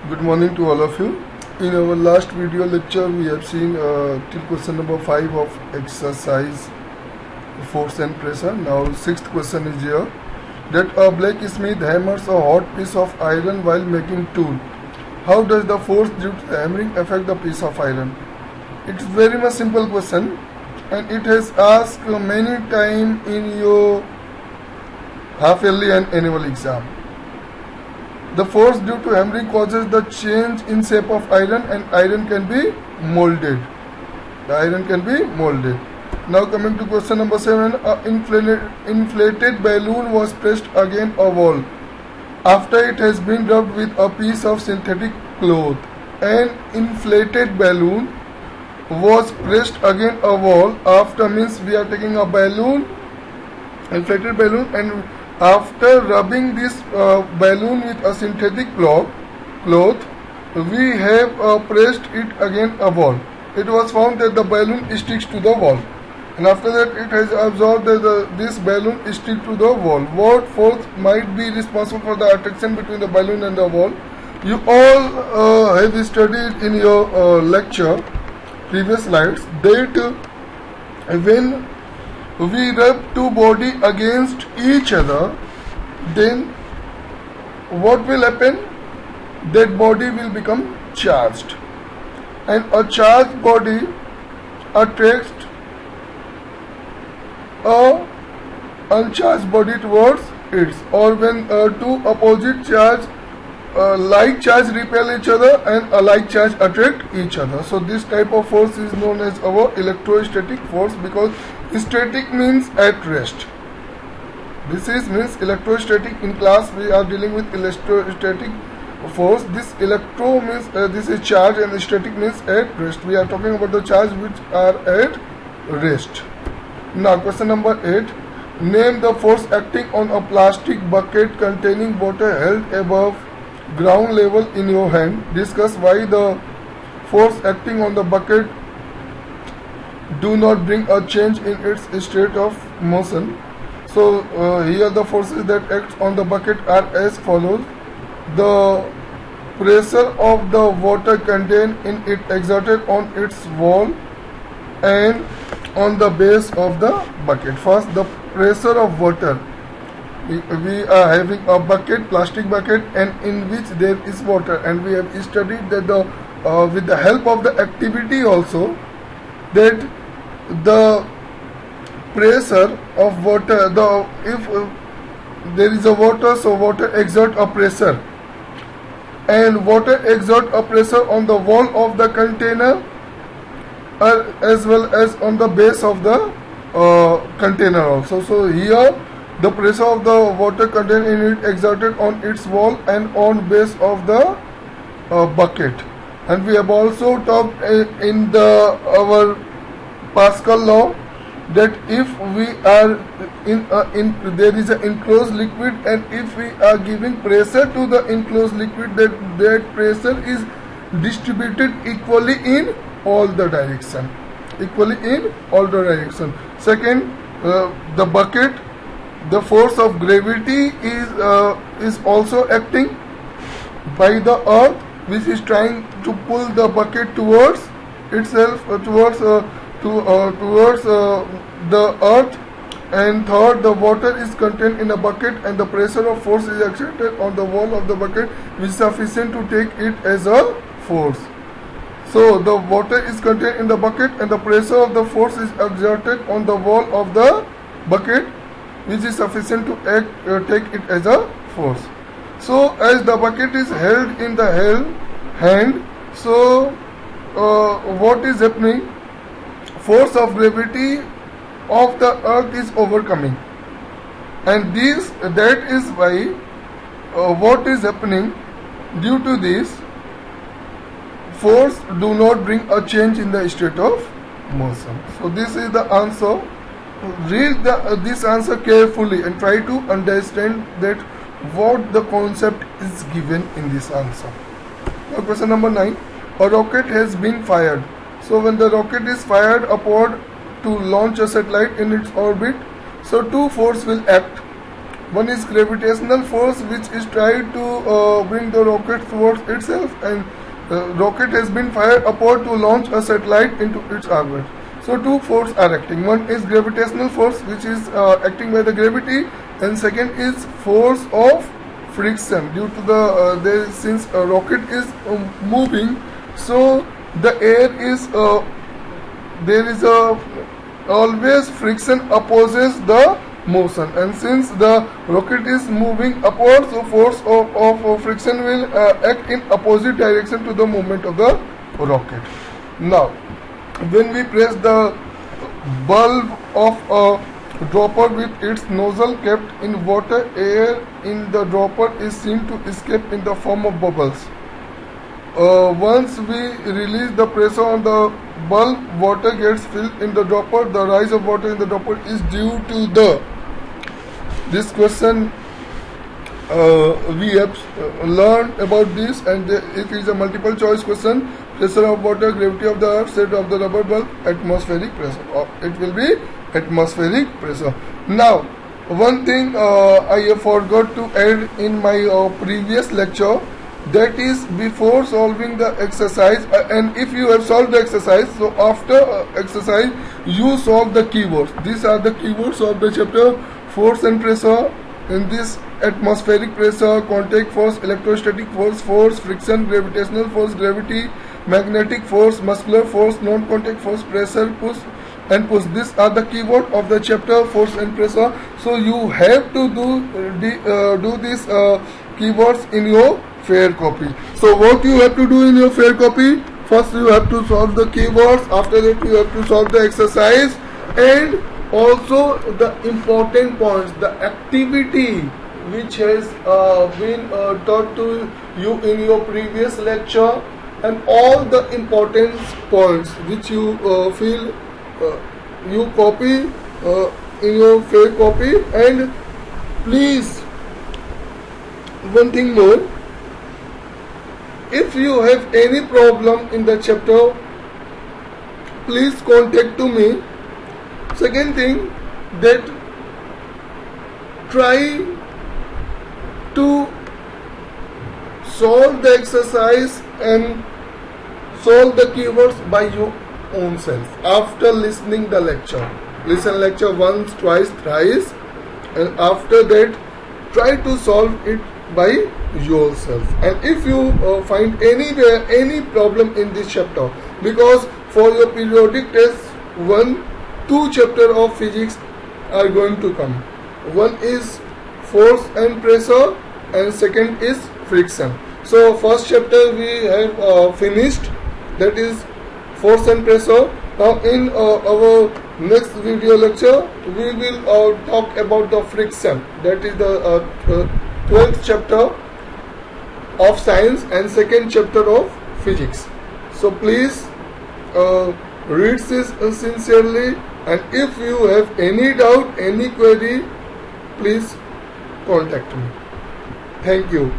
Good morning to all of you. In our last video lecture, we have seen till question number 5 of exercise force and pressure. Now, sixth question is here that a blacksmith hammers a hot piece of iron while making tool. How does the force due to the hammering affect the piece of iron? It's very much simple question, and it has asked many times in your half yearly and annual exam. The force due to hammering causes the change in shape of iron, and iron can be molded. The iron can be molded. Now coming to question number 7, an inflated balloon was pressed against a wall after it has been rubbed with a piece of synthetic cloth. An inflated balloon was pressed against a wall after, means we are taking a balloon, inflated balloon, and after rubbing this balloon with a synthetic cloth, we have pressed it against a wall. It was found that the balloon sticks to the wall, and after that it has observed that this balloon sticks to the wall. What force might be responsible for the attraction between the balloon and the wall? You all have studied in your lecture, previous slides, that when we rub two bodies against each other, then what will happen? That body will become charged, and a charged body attracts a uncharged body towards it, or when two opposite charge like charge repel each other and a like charge attract each other. So this type of force is known as our electrostatic force, because static means at rest. This is means electrostatic. In class we are dealing with electrostatic force. This electro means this is charge, and static means at rest. We are talking about the charge which are at rest. Now question number 8. Name the force acting on a plastic bucket containing water held above ground level in your hand. Discuss why the force acting on the bucket do not bring a change in its state of motion. So here the forces that act on the bucket are as follows. The pressure of the water contained in it exerted on its wall and on the base of the bucket. First, the pressure of water. We are having a bucket, plastic bucket, and in which there is water, and we have studied that the with the help of the activity also, that the pressure of water, if there is a water, so water exert a pressure, and water exert a pressure on the wall of the container as well as on the base of the container also. So here the pressure of the water contained in it exerted on its wall and on base of the bucket. And we have also talked in our Pascal law that if we are in there is an enclosed liquid, and if we are giving pressure to the enclosed liquid, that pressure is distributed equally in all the direction. Second, the bucket, the force of gravity is also acting by the earth, which is trying to pull the bucket towards itself, towards the earth. And third, the water is contained in a bucket, and the pressure of force is exerted on the wall of the bucket, which is sufficient to take it as a force. So the water is contained in the bucket, and the pressure of the force is exerted on the wall of the bucket, which is sufficient to take it as a force. So as the bucket is held in the hand, so what is happening? Force of gravity of the earth is overcoming, and that is why what is happening, due to this force do not bring a change in the state of motion. So this is the answer. Read this answer carefully and try to understand that what the concept is given in this answer. Now question number 9. A rocket has been fired. So when the rocket is fired upward to launch a satellite in its orbit, so two forces will act. One is gravitational force, which is trying to bring the rocket towards itself, and rocket has been fired upward to launch a satellite into its orbit. So two forces are acting. One is gravitational force, which is acting by the gravity, and second is force of friction due to the since a rocket is moving, so the air is there is a always friction opposes the motion, and since the rocket is moving upwards, so force of friction will act in opposite direction to the movement of the rocket. Now when we press the bulb of a dropper with its nozzle kept in water, air in the dropper is seen to escape in the form of bubbles. Once we release the pressure on the bulb, water gets filled in the dropper. The rise of water in the dropper is due to the this question we have learned about this, and it is a multiple choice question. Pressure of water, gravity of the earth, set of the rubber bulb, atmospheric pressure. It will be atmospheric pressure. Now one thing I forgot to add in my previous lecture, that is before solving the exercise, and if you have solved the exercise, so after exercise you solve the keywords. These are the keywords of the chapter: force and pressure. In this, atmospheric pressure, contact force, electrostatic force, friction, gravitational force, gravity, magnetic force, muscular force, non-contact force, pressure, push and push. These are the keyword of the chapter force and pressure. So you have to do these keywords in your fair copy. So what you have to do in your fair copy? First you have to solve the keywords. After that you have to solve the exercise, and also the important points, the activity which has been taught to you in your previous lecture, and all the important points which you feel you copy in your fair copy. And please, one thing more, if you have any problem in the chapter, please contact to me. Second thing, that try to solve the exercise and solve the keywords by your own self after listening the lecture. Listen lecture once, twice, thrice, and after that try to solve it by yourself. And if you find anywhere any problem in this chapter, because for your periodic test, 2 chapters of physics are going to come. One is force and pressure, and second is friction. So first chapter we have finished, that is force and pressure. Now in our next video lecture we will talk about the friction, that is the 12th chapter of science and second chapter of physics. So please read this sincerely, and if you have any doubt, any query, please contact me. Thank you.